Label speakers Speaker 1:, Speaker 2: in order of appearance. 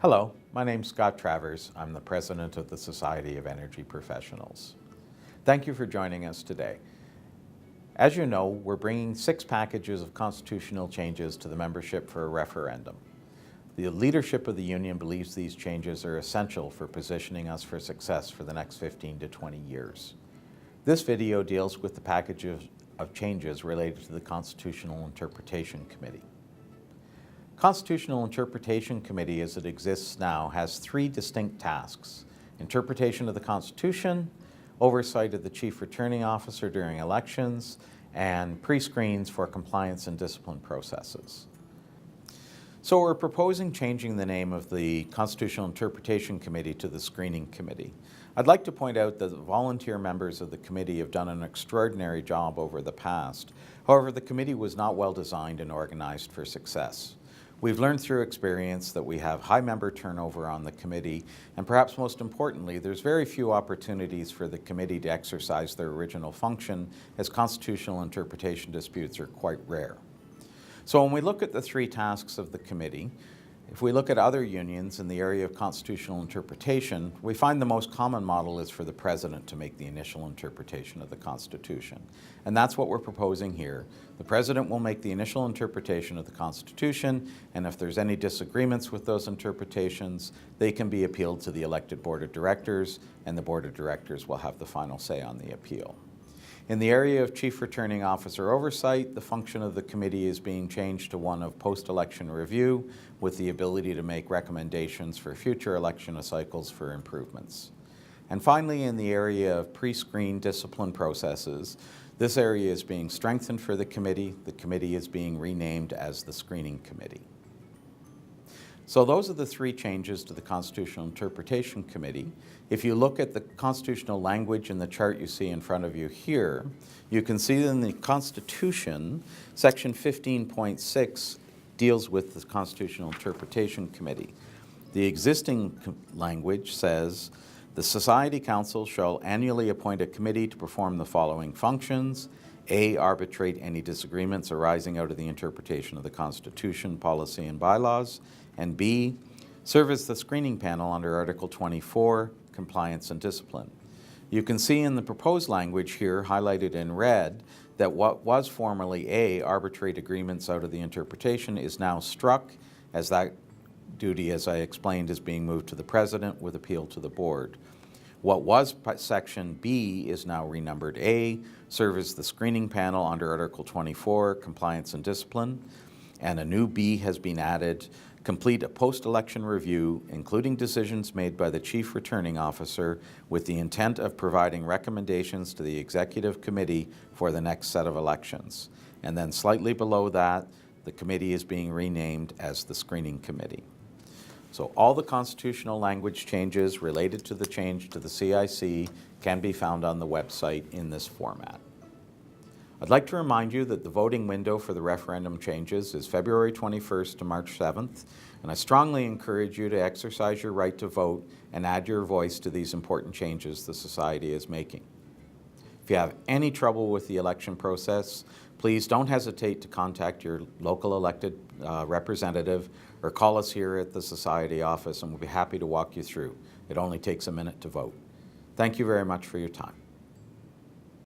Speaker 1: Hello, my name's Scott Travers. I'm the President of the Society of Energy Professionals. Thank you for joining us today. As you know, we're bringing 6 packages of constitutional changes to the membership for a referendum. The leadership of the union believes these changes are essential for positioning us for success for the next 15 to 20 years. This video deals with the package of changes related to the Constitutional Interpretation Committee. Constitutional Interpretation Committee, as it exists now, has 3 distinct tasks: interpretation of the Constitution, oversight of the Chief Returning Officer during elections, and pre-screens for compliance and discipline processes. So we're proposing changing the name of the Constitutional Interpretation Committee to the Screening Committee. I'd like to point out that the volunteer members of the committee have done an extraordinary job over the past. However, the committee was not well designed and organized for success. We've learned through experience that we have high member turnover on the committee, and perhaps most importantly, there's very few opportunities for the committee to exercise their original function, as constitutional interpretation disputes are quite rare. So when we look at the 3 tasks of the committee, if we look at other unions in the area of constitutional interpretation, we find the most common model is for the President to make the initial interpretation of the Constitution. And that's what we're proposing here. The President will make the initial interpretation of the Constitution, and if there's any disagreements with those interpretations, they can be appealed to the elected Board of Directors, and the Board of Directors will have the final say on the appeal. In the area of Chief Returning Officer oversight, the function of the committee is being changed to one of post-election review, with the ability to make recommendations for future election cycles for improvements. And finally, in the area of pre-screen discipline processes, this area is being strengthened for the committee. The committee is being renamed as the Screening Committee. So those are the 3 changes to the Constitutional Interpretation Committee. If you look at the constitutional language in the chart you see in front of you here, you can see in the Constitution, Section 15.6 deals with the Constitutional Interpretation Committee. The existing language says, "The Society Council shall annually appoint a committee to perform the following functions: A, arbitrate any disagreements arising out of the interpretation of the Constitution, policy, and bylaws, and B, serve as the screening panel under Article 24, compliance and discipline." You can see in the proposed language here, highlighted in red, that what was formerly A, arbitrate agreements out of the interpretation, is now struck, as that duty, as I explained, is being moved to the President with appeal to the Board. What was Section B is now renumbered A, serve as the screening panel under Article 24, compliance and discipline, and a new B has been added: complete a post-election review, including decisions made by the Chief Returning Officer, with the intent of providing recommendations to the Executive Committee for the next set of elections. And then slightly below that, the committee is being renamed as the Screening Committee. So all the constitutional language changes related to the change to the CIC can be found on the website in this format. I'd like to remind you that the voting window for the referendum changes is February 21st to March 7th, and I strongly encourage you to exercise your right to vote and add your voice to these important changes the Society is making. If you have any trouble with the election process, please don't hesitate to contact your local elected representative or call us here at the Society office, and we'll be happy to walk you through. It only takes a minute to vote. Thank you very much for your time.